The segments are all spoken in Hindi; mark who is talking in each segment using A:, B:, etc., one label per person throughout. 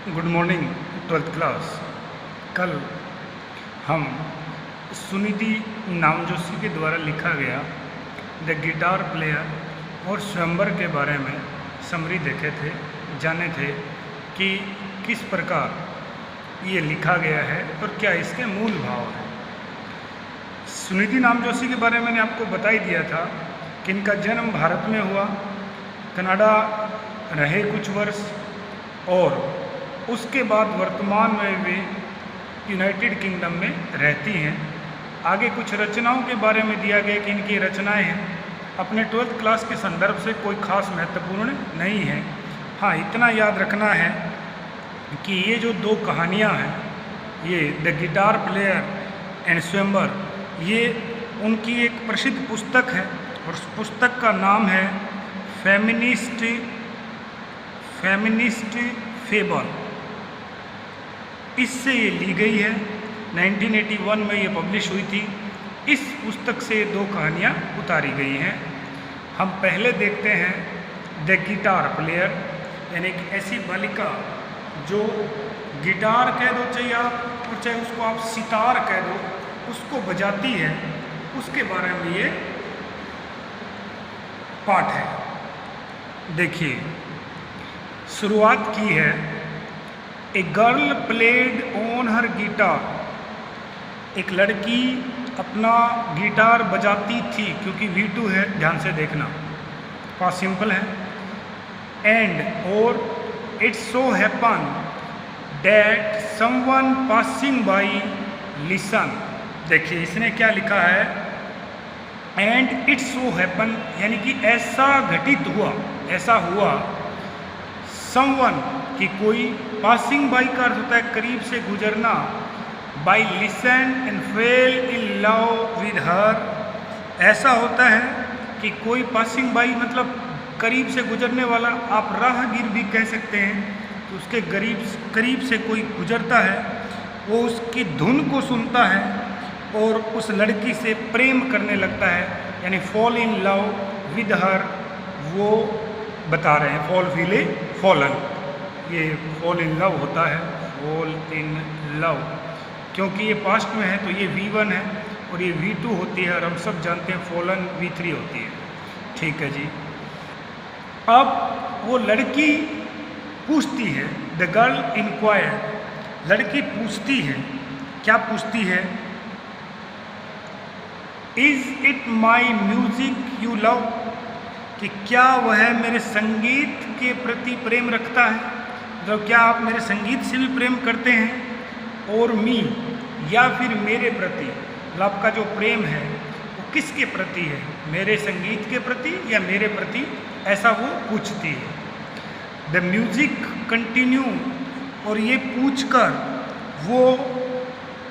A: Good morning 12th class. कल हम सुनिधि नामजोशी के द्वारा लिखा गया द गिटार प्लेयर और स्वयंवर के बारे में समरी देखे थे, जाने थे कि किस प्रकार ये लिखा गया है और क्या इसके मूल भाव हैं। सुनिधि नामजोशी के बारे में मैंने आपको बता ही दिया था कि इनका जन्म भारत में हुआ, कनाडा रहे कुछ वर्ष और उसके बाद वर्तमान में वे यूनाइटेड किंगडम में रहती हैं। आगे कुछ रचनाओं के बारे में दिया गया कि इनकी रचनाएं हैं अपने 12th क्लास के संदर्भ से कोई खास महत्वपूर्ण नहीं है। हाँ, इतना याद रखना है कि ये जो दो कहानियाँ हैं, ये द गिटार प्लेयर एंड स्वयंवर, ये उनकी एक प्रसिद्ध पुस्तक है और उस पुस्तक का नाम है फेमिनिस्ट फेबल। इससे ये ली गई है, 1981 में ये पब्लिश हुई थी। इस पुस्तक से दो कहानियाँ उतारी गई हैं। हम पहले देखते हैं द गिटार प्लेयर, यानी एक ऐसी बालिका जो गिटार कह दो चाहे आप और चाहे उसको आप सितार कह दो, उसको बजाती है, उसके बारे में ये पाठ है। देखिए, शुरुआत की है a girl played on her guitar. एक लड़की अपना गिटार बजाती थी, क्योंकि V2 है, ध्यान से देखना, पास्ट सिंपल है। एंड और it so happen that someone passing by listen. देखिए इसने क्या लिखा है, एंड इट सो हैपन, यानी कि ऐसा घटित हुआ, ऐसा हुआ, समवन कि कोई, पासिंग बाई का अर्थ होता है करीब से गुजरना, by listen and fail in love with her. ऐसा होता है कि कोई पासिंग बाई मतलब करीब से गुजरने वाला, आप राहगीर भी कह सकते हैं, तो उसके करीब से कोई गुजरता है, वो उसकी धुन को सुनता है और उस लड़की से प्रेम करने लगता है, यानी fall in love with her. वो बता रहे हैं फॉल फीले फॉलन, ये फॉल इन लव होता है, फॉल इन लव, क्योंकि ये पास्ट में है तो ये V1 है और ये V2 होती है, और हम सब जानते हैं फॉलन V3 होती है। ठीक है जी। अब वो लड़की पूछती है, द गर्ल इंक्वायर, लड़की पूछती है, क्या पूछती है, is it my music you love, कि क्या वह मेरे संगीत के प्रति प्रेम रखता है, मतलब क्या आप मेरे संगीत से भी प्रेम करते हैं, और मी, या फिर मेरे प्रति, मतलब आपका जो प्रेम है वो किसके प्रति है, मेरे संगीत के प्रति या मेरे प्रति, ऐसा वो पूछती है। द म्यूजिक कंटिन्यू, और ये पूछकर वो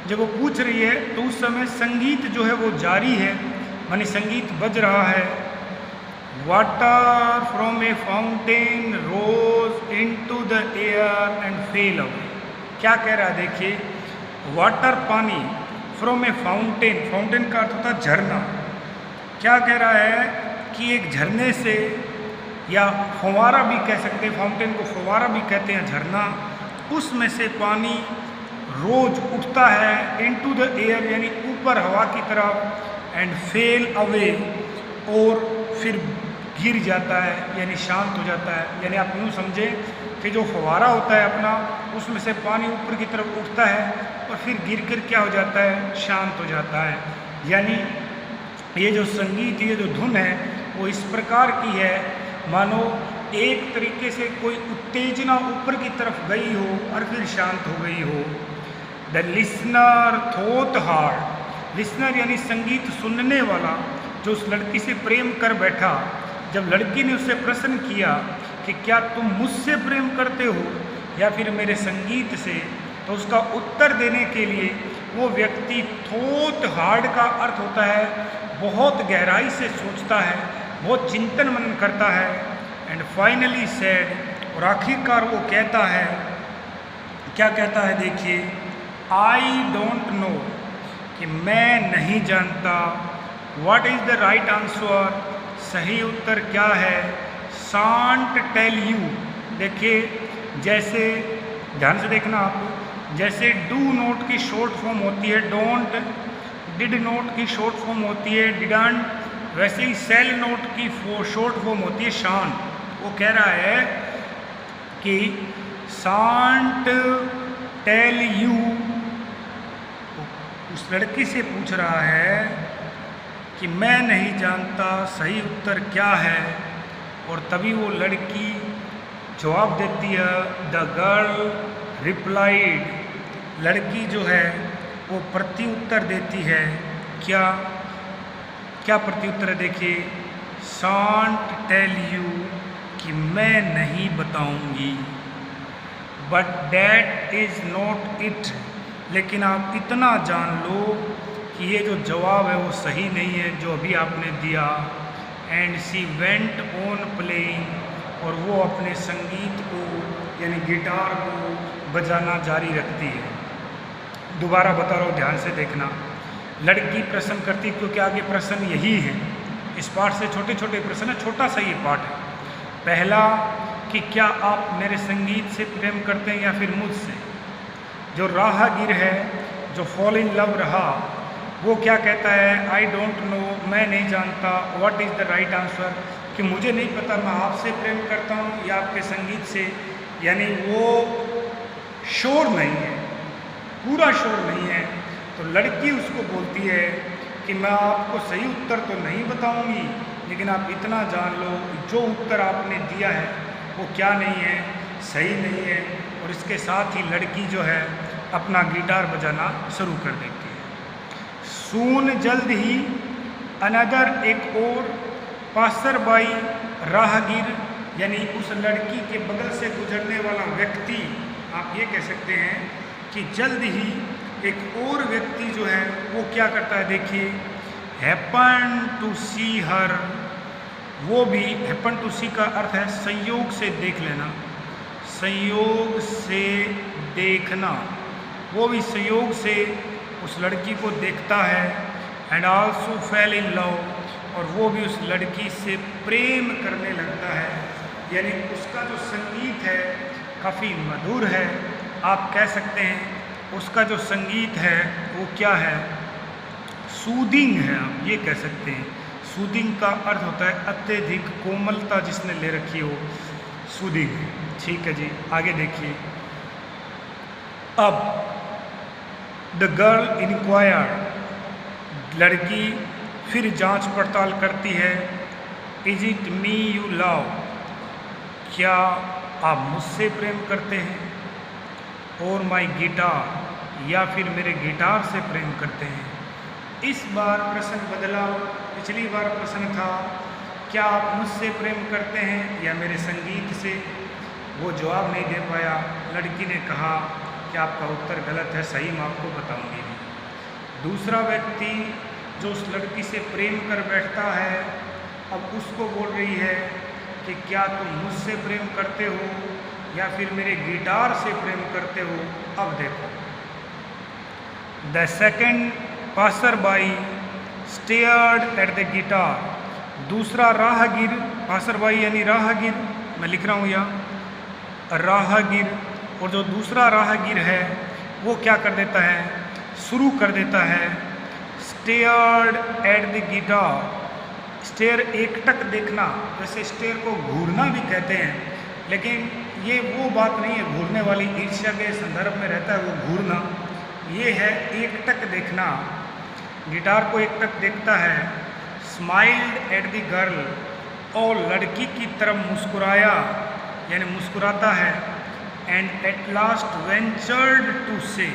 A: जब वो पूछ रही है तो उस समय संगीत जो है वो जारी है, मानी संगीत बज रहा है। Water from A fountain rose into the air and fail away. क्या कह रहा है, देखिए, वाटर पानी, फ्रॉम ए फाउंटेन, फाउंटेन का अर्थ होता है झरना। क्या कह रहा है कि एक झरने से, या फव्वारा भी कह सकते हैं, फाउंटेन को फव्वारा भी कहते हैं, झरना, उसमें से पानी रोज उठता है, इनटू द एयर यानी ऊपर हवा की तरफ, एंड फेल अवे, और फिर गिर जाता है, यानी शांत हो जाता है। यानी आप यूँ समझें कि जो फव्वारा होता है अपना, उसमें से पानी ऊपर की तरफ उठता है और फिर गिर कर क्या हो जाता है, शांत हो जाता है। यानी ये जो संगीत, ये जो धुन है वो इस प्रकार की है, मानो एक तरीके से कोई उत्तेजना ऊपर की तरफ गई हो और फिर शांत हो गई हो। The listener thought hard, listener यानी संगीत सुनने वाला, जो उस लड़की से प्रेम कर बैठा, जब लड़की ने उससे प्रश्न किया कि क्या तुम मुझसे प्रेम करते हो या फिर मेरे संगीत से, तो उसका उत्तर देने के लिए वो व्यक्ति, थॉट हार्ड का अर्थ होता है बहुत गहराई से सोचता है, बहुत चिंतन मनन करता है, एंड फाइनली सेड, और आखिरकार वो कहता है, क्या कहता है, देखिए, आई डोंट नो, कि मैं नहीं जानता, what is the right answer, सही उत्तर क्या है, शांट टेल यू। देखिए, जैसे ध्यान से देखना आप। जैसे डू नोट की शॉर्ट फॉर्म होती है डोंट, डिड नोट की शॉर्ट फॉर्म होती है डिडंट, वैसे ही सेल नोट की शॉर्ट फॉर्म होती है शान। वो कह रहा है कि शांट टेल यू, उस लड़की से पूछ रहा है कि मैं नहीं जानता सही उत्तर क्या है, और तभी वो लड़की जवाब देती है द गर्ल रिप्लाइड, लड़की जो है वो प्रत्युत्तर देती है। क्या क्या प्रत्युत्तर है देखिए, शांट टेल यू कि मैं नहीं बताऊंगी, but that is not it, लेकिन आप इतना जान लो कि ये जो जवाब है वो सही नहीं है जो अभी आपने दिया। And she went on playing, और वो अपने संगीत को यानी गिटार को बजाना जारी रखती है। दोबारा बता रहा हूँ, ध्यान से देखना। लड़की प्रश्न करती, क्योंकि आगे प्रश्न यही है, इस पाठ से छोटे छोटे प्रश्न है, छोटा सा ये पाठ है। पहला कि क्या आप मेरे संगीत से प्रेम करते हैं या फिर मुझसे। जो राहगीर है, जो फॉल इन लव रहा, वो क्या कहता है, आई डोंट नो, मैं नहीं जानता, what is the right answer, कि मुझे नहीं पता मैं आपसे प्रेम करता हूँ या आपके संगीत से। यानी वो शोर नहीं है, पूरा शोर नहीं है। तो लड़की उसको बोलती है कि मैं आपको सही उत्तर तो नहीं बताऊंगी, लेकिन आप इतना जान लो जो उत्तर आपने दिया है वो क्या नहीं है, सही नहीं है। और इसके साथ ही लड़की जो है अपना गिटार बजाना शुरू कर देती है। सून, जल्द ही, अनदर, एक और, पासर बाई, राहगीर, यानी उस लड़की के बगल से गुजरने वाला व्यक्ति, आप ये कह सकते हैं कि जल्द ही एक और व्यक्ति जो है वो क्या करता है देखिए, हैपन टू सी हर, वो भी हैपन टू सी का अर्थ है संयोग से देख लेना, संयोग से देखना, वो भी संयोग से उस लड़की को देखता है। And also fail in love, और वो भी उस लड़की से प्रेम करने लगता है। यानी उसका जो संगीत है काफ़ी मधुर है, आप कह सकते हैं उसका जो संगीत है वो क्या है, सूदिंग है, आप ये कह सकते हैं। सूदिंग का अर्थ होता है अत्यधिक कोमलता जिसने ले रखी हो, सूदिंग। ठीक है जी, आगे देखिए। अब द गर्ल इंक्वायर, लड़की फिर जांच पड़ताल करती है, is it me you love, क्या आप मुझसे प्रेम करते हैं, और माई गिटार, या फिर मेरे गिटार से प्रेम करते हैं। इस बार प्रश्न बदला, पिछली बार प्रश्न था क्या आप मुझसे प्रेम करते हैं या मेरे संगीत से। वो जवाब नहीं दे पाया। लड़की ने कहा कि आपका उत्तर गलत है, सही मैं आपको बताऊंगी। दूसरा व्यक्ति जो उस लड़की से प्रेम कर बैठता है, अब उसको बोल रही है कि क्या तुम मुझसे प्रेम करते हो या फिर मेरे गिटार से प्रेम करते हो। अब देखो, the second passer by stared at the guitar, दूसरा राहगीर, पासर बाई यानी राहगीर, मैं लिख रहा हूँ यहाँ राहगीर, और जो दूसरा राहगीर है वो क्या कर देता है, शुरू कर देता है stared at the guitar. Stare एकटक देखना, वैसे स्टेयर को घूरना भी कहते हैं, लेकिन ये वो बात नहीं है घूरने वाली, ईर्ष्या के संदर्भ में रहता है वो घूरना। ये है एकटक देखना, गिटार को एकटक देखता है। स्माइल्ड एट द गर्ल, और लड़की की तरफ मुस्कुराया यानी मुस्कुराता है। And at last ventured to say,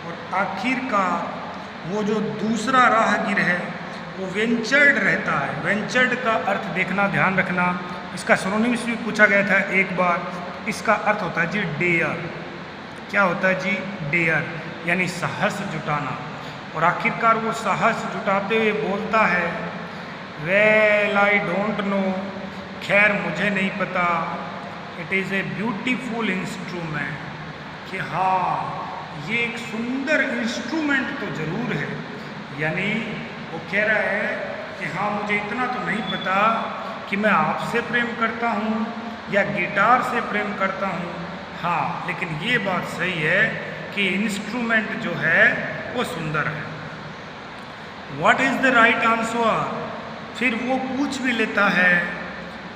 A: और आखिर का वो जो दूसरा राहगीर है वो वेंचर्ड रहता है। वेंचर्ड का अर्थ देखना, ध्यान रखना, इसका सिनोनिम्स भी पूछा गया था एक बार। इसका अर्थ होता है जी डेयर। क्या होता है जी, डेयर, यानी साहस जुटाना। और आखिरकार वो साहस जुटाते हुए बोलता है वेल आई डोंट नो, खैर मुझे नहीं पता, it is a beautiful instrument, कि हाँ ये एक सुंदर इंस्ट्रूमेंट तो ज़रूर है। यानी वो कह रहा है कि हाँ मुझे इतना तो नहीं पता कि मैं आपसे प्रेम करता हूँ या गिटार से प्रेम करता हूँ, हाँ, लेकिन ये बात सही है कि इंस्ट्रूमेंट जो है वो सुंदर है। What is the right answer? फिर वो पूछ भी लेता है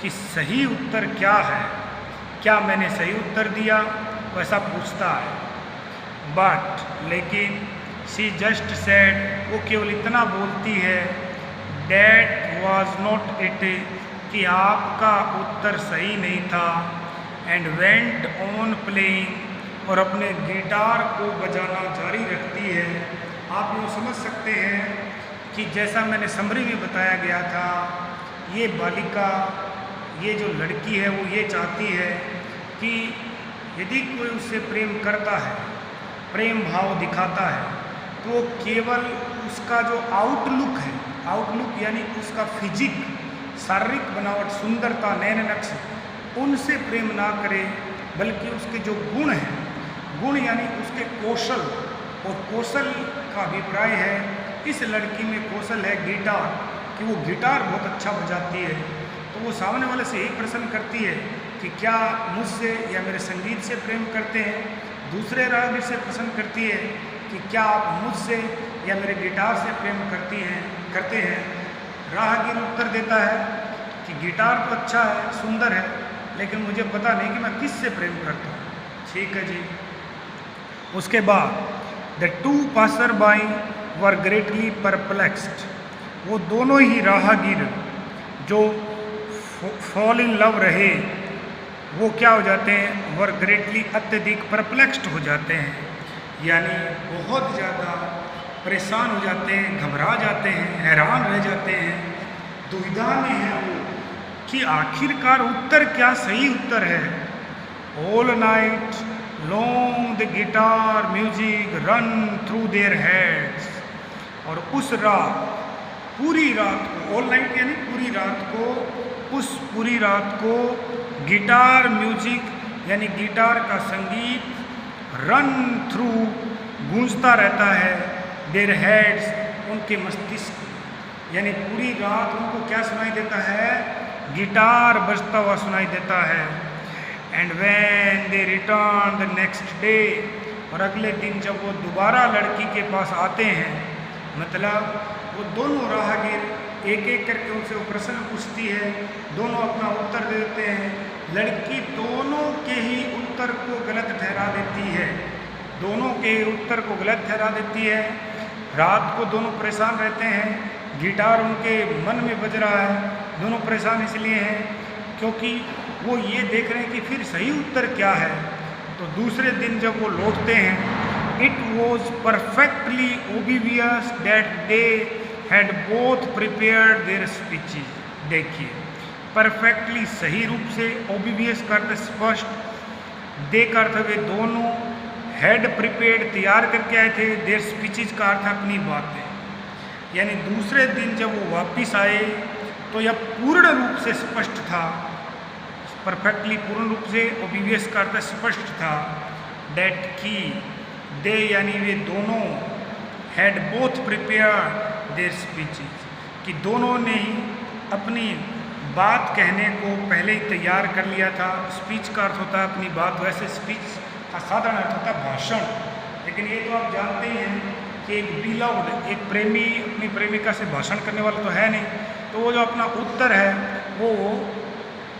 A: कि सही उत्तर क्या है, क्या मैंने सही उत्तर दिया, वैसा पूछता है। बट लेकिन शी जस्ट सेड, वो केवल इतना बोलती है, डैट वॉज नॉट इट, कि आपका उत्तर सही नहीं था, एंड वेंट ऑन प्लेइंग, और अपने गिटार को बजाना जारी रखती है। आप यूँ समझ सकते हैं कि जैसा मैंने समरी में बताया गया था, ये बालिका, ये जो लड़की है वो ये चाहती है कि यदि कोई उससे प्रेम करता है, प्रेम भाव दिखाता है, तो केवल उसका जो आउटलुक है, आउटलुक यानी उसका फिजिक, शारीरिक बनावट, सुंदरता, नैन नक्श, उनसे प्रेम ना करे, बल्कि उसके जो गुण हैं, गुण यानी उसके कौशल, और कौशल का अभिप्राय है, इस लड़की में कौशल है गिटार, कि वो गिटार बहुत अच्छा बजाती है। तो वो सामने वाले से यही प्रश्न करती है कि क्या मुझसे या मेरे संगीत से प्रेम करते हैं। दूसरे राहगीर से प्रश्न करती है कि क्या आप मुझसे या मेरे गिटार से प्रेम करते हैं। राहगीर उत्तर देता है कि गिटार तो अच्छा है, सुंदर है, लेकिन मुझे पता नहीं कि मैं किससे प्रेम करता हूँ। ठीक है जी। उसके बाद the two passer by were greatly perplexed, वो दोनों ही राहगीर जो फॉल इन लव रहे, वो क्या हो जाते हैं, वर ग्रेटली, अत्यधिक परप्लेक्स्ड हो जाते हैं, यानी बहुत ज़्यादा परेशान हो जाते हैं, घबरा जाते हैं, हैरान रह जाते हैं, दुविधा में है वो कि आखिरकार उत्तर क्या सही उत्तर है। All night long the guitar music run through their heads, और उस रात, पूरी रात को, ऑल नाइट यानी पूरी रात को, उस पूरी रात को गिटार म्यूजिक यानी गिटार का संगीत, रन थ्रू, गूंजता रहता है, देयर हेड्स, उनके मस्तिष्क, यानी पूरी रात उनको क्या सुनाई देता है, गिटार बजता हुआ सुनाई देता है। And when they return the next day, और अगले दिन जब वो दोबारा लड़की के पास आते हैं, मतलब वो दोनों राहगीर एक एक करके उनसे वो प्रश्न पूछती है, दोनों अपना उत्तर दे देते हैं, लड़की दोनों के ही उत्तर को गलत ठहरा देती है, दोनों के उत्तर को गलत ठहरा देती है। रात को दोनों परेशान रहते हैं, गिटार उनके मन में बज रहा है, दोनों परेशान इसलिए हैं क्योंकि वो ये देख रहे हैं कि फिर सही उत्तर क्या है। तो दूसरे दिन जब वो लौटते हैं, it was perfectly obvious that they had both prepared their speeches. देखिए, परफेक्टली सही रूप से, ओबिवियस का अर्थ स्पष्ट, दे का अर्थ वे दोनों, हैड प्रिपेयर्ड तैयार करके आए थे, देयर स्पीचेस का अर्थ अपनी बातें, यानी दूसरे दिन जब वो वापस आए तो यह पूर्ण रूप से स्पष्ट था, परफेक्टली पूर्ण रूप से, ओबिवियस का अर्थ स्पष्ट था, डेट की, दे यानी वे दोनों, had both prepared their speeches, कि दोनों ने ही अपनी बात कहने को पहले ही तैयार कर लिया था। स्पीच का अर्थ होता है अपनी बात, वैसे स्पीच का साधारण अर्थ होता है भाषण, लेकिन ये तो आप जानते हैं कि एक बिलव्ड, एक प्रेमी अपनी प्रेमिका से भाषण करने वाला तो है नहीं, तो वो जो अपना उत्तर है वो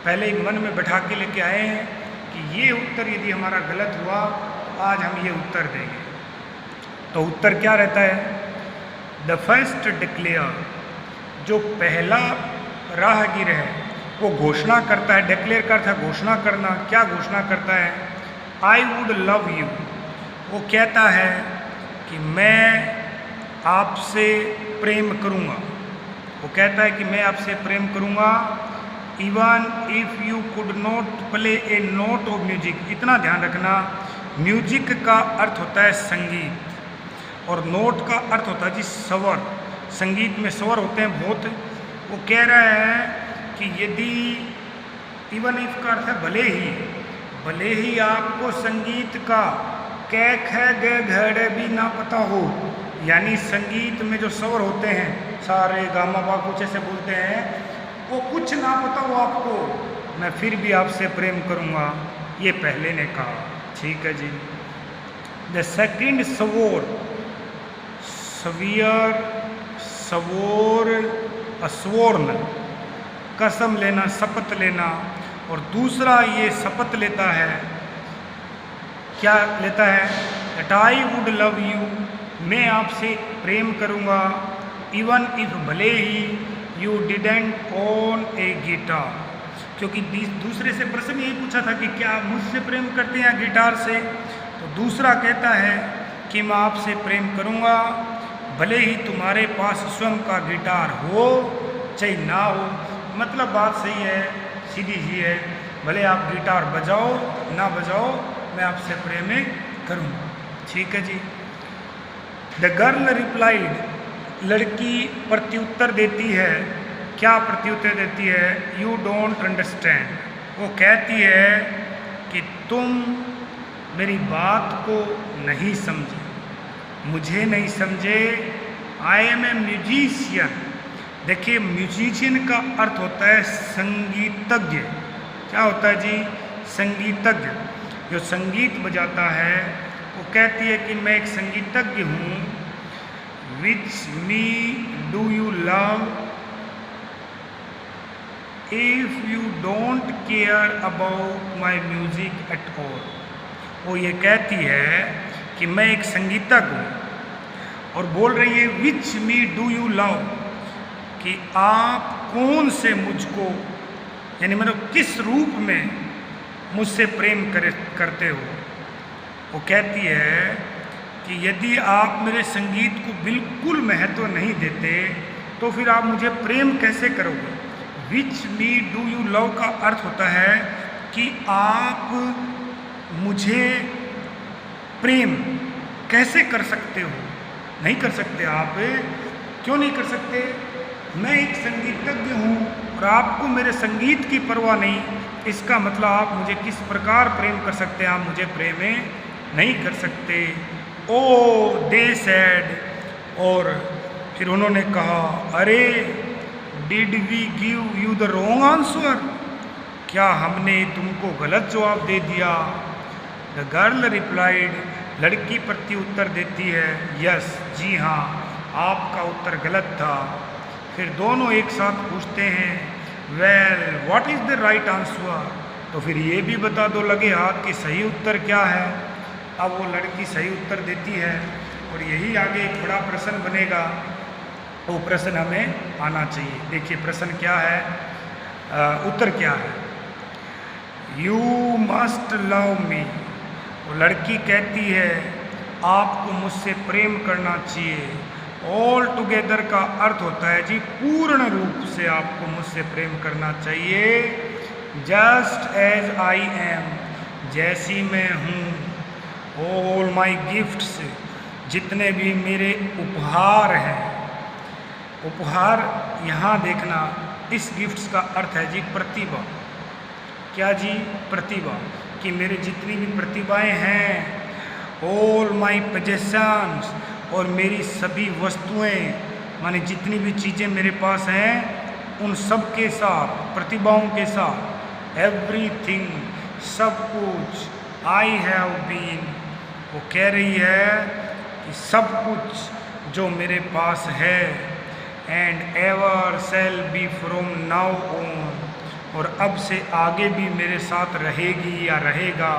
A: पहले ही मन में बैठा के लेके आए हैं कि ये उत्तर यदि हमारा गलत हुआ तो आज हम ये उत्तर देंगे। तो उत्तर क्या रहता है, द फर्स्ट डिक्लेयर, जो पहला राहगीर है वो घोषणा करता है, डिक्लेयर करता है घोषणा करना, क्या घोषणा करता है, आई वुड लव यू, वो कहता है कि मैं आपसे प्रेम करूँगा, वो कहता है कि मैं आपसे प्रेम करूँगा, even if you could not play A note of music. इतना ध्यान रखना, म्यूजिक का अर्थ होता है संगीत और नोट का अर्थ होता है जी स्वर। संगीत में स्वर होते हैं बहुत। वो कह रहा है कि यदि, इवन इफ का अर्थ है भले ही आपको संगीत का कै ख ग घड़ भी ना पता हो, यानी संगीत में जो स्वर होते हैं सारे गामा पा कुछ ऐसे बोलते हैं, वो कुछ ना पता हो आपको, मैं फिर भी आपसे प्रेम करूँगा, ये पहले ने कहा। ठीक है जी। The second swore, swear, swore, sworn, कसम लेना, शपथ लेना। और दूसरा ये शपथ लेता है, क्या लेता है? That I would love you, मैं आपसे प्रेम करूँगा, इवन इफ भले ही you didn't own a guitar, क्योंकि दूसरे से प्रश्न यही पूछा था कि क्या आप मुझसे प्रेम करते हैं गिटार से, तो दूसरा कहता है कि मैं आपसे प्रेम करूँगा भले ही तुम्हारे पास स्वयं का गिटार हो चाहे ना हो। मतलब बात सही है, सीधी सी है, भले आप गिटार बजाओ ना बजाओ, मैं आपसे प्रेम करूँगा। ठीक है जी। द गर्ल रिप्लाइड, लड़की प्रत्युत्तर देती है। क्या प्रत्युत्तर देती है? यू डोंट अंडरस्टैंड, वो कहती है कि तुम मेरी बात को नहीं समझे, मुझे नहीं समझे। I am a musician. देखिए, म्यूजिशियन का अर्थ होता है संगीतज्ञ। क्या होता है जी? संगीतज्ञ, जो संगीत बजाता है। वो कहती है कि मैं एक संगीतज्ञ हूँ। Which me do you love if you don't care about my music at all. वो ये कहती है कि मैं एक संगीतज्ञ हूँ, और बोल रही है विच मी डू यू लव, कि आप कौन से मुझको, यानी मतलब किस रूप में मुझसे प्रेम करते हो। वो कहती है कि यदि आप मेरे संगीत को बिल्कुल महत्व नहीं देते तो फिर आप मुझे प्रेम कैसे करोगे। विच मी डू यू लव का अर्थ होता है कि आप मुझे प्रेम कैसे कर सकते हो। नहीं कर सकते आप। क्यों नहीं कर सकते? मैं एक संगीतज्ञ हूँ और आपको मेरे संगीत की परवाह नहीं, इसका मतलब आप मुझे किस प्रकार प्रेम कर सकते हैं? आप मुझे प्रेम नहीं कर सकते। ओ दे सेड, और फिर उन्होंने कहा, अरे did we give you the wrong answer, क्या हमने तुमको गलत जवाब दे दिया। द गर्ल रिप्लाइड, लड़की प्रत्युत्तर देती है, यस, जी हाँ, आपका उत्तर गलत था। फिर दोनों एक साथ पूछते हैं, well what is the right answer, तो फिर ये भी बता दो लगे हाथ कि सही उत्तर क्या है। अब वो लड़की सही उत्तर देती है, और यही आगे एक बड़ा प्रश्न बनेगा, वो प्रश्न हमें आना चाहिए। देखिए प्रश्न क्या है, उत्तर क्या है। यू मस्ट लव मी, वो लड़की कहती है आपको मुझसे प्रेम करना चाहिए। ऑल टुगेदर का अर्थ होता है जी पूर्ण रूप से आपको मुझसे प्रेम करना चाहिए। जस्ट एज आई एम, जैसी मैं हूँ। ऑल माई गिफ्ट्स, जितने भी मेरे उपहार हैं। उपहार यहाँ देखना, इस गिफ्ट्स का अर्थ है जी प्रतिभा। क्या जी? प्रतिभा, कि मेरे जितनी भी प्रतिभाएं हैं। ऑल माई पोजेशंस, और मेरी सभी वस्तुएं, माने जितनी भी चीज़ें मेरे पास हैं उन सब के साथ, प्रतिभाओं के साथ। एवरीथिंग, सब कुछ। आई हैव बीन, वो कह रही है कि सब कुछ जो मेरे पास है। And ever shall be from now on, और अब से आगे भी मेरे साथ रहेगी या रहेगा।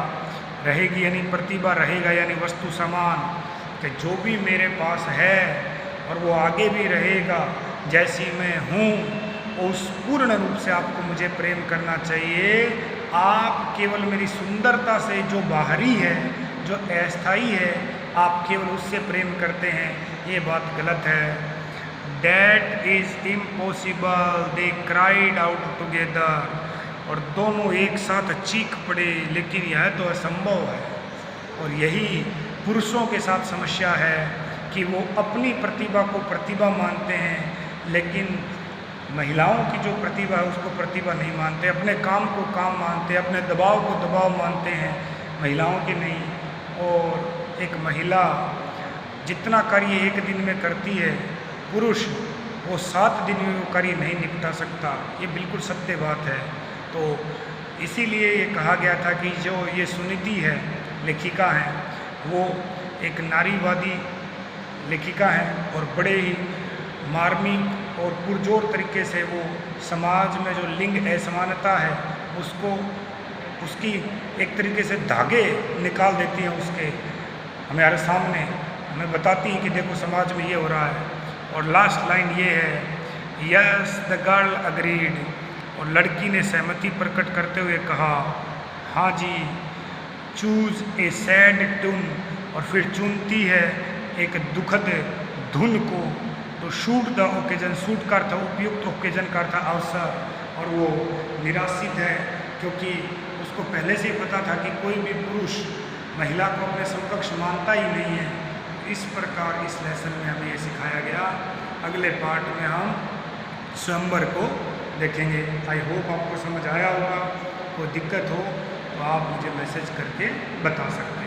A: रहेगी यानी प्रतिभा, रहेगा यानी वस्तु सामान, कि जो भी मेरे पास है और वो आगे भी रहेगा जैसी मैं हूँ। उस पूर्ण रूप से आपको मुझे प्रेम करना चाहिए। आप केवल मेरी सुंदरता से, जो बाहरी है, जो अस्थाई है, आप केवल उससे प्रेम करते हैं, ये बात गलत है। That is impossible, they cried out together, और दोनों एक साथ चीख पड़े, लेकिन यह तो असंभव है। और यही पुरुषों के साथ समस्या है कि वो अपनी प्रतिभा को प्रतिभा मानते हैं, लेकिन महिलाओं की जो प्रतिभा है उसको प्रतिभा नहीं मानते। अपने काम को काम मानते, अपने दबाव को दबाव मानते हैं, महिलाओं की नहीं। और एक महिला जितना कार्य एक दिन में करती है, पुरुष वो 7 दिन में वो कार्य नहीं निपटा सकता। ये बिल्कुल सत्य बात है। तो इसीलिए ये कहा गया था कि जो ये सुनिधि है लेखिका हैं, वो एक नारीवादी लेखिका हैं और बड़े ही मार्मिक और पुरजोर तरीके से वो समाज में जो लिंग असमानता है उसको, उसकी एक तरीके से धागे निकाल देती हैं, उसके हमारे सामने हमें बताती हैं कि देखो समाज में ये हो रहा है। और लास्ट लाइन ये है, यस द गर्ल अग्रीड, और लड़की ने सहमति प्रकट करते हुए कहा, हाँ जी, चूज़ ए सैड टून, और फिर चुनती है एक दुखद धुन को। तो शूट द ओकेजन, शूट का अर्थ उपयुक्त, ओकेजन का अर्थ अवसर, और वो निराशित है क्योंकि उसको पहले से ही पता था कि कोई भी पुरुष महिला को अपने समकक्ष मानता ही नहीं है। इस प्रकार इस लेसन में हमें ये सिखाया गया। अगले पार्ट में हम स्वयंवर को देखेंगे। आई होप आपको समझ आया होगा। कोई दिक्कत हो तो आप मुझे मैसेज करके बता सकते हैं।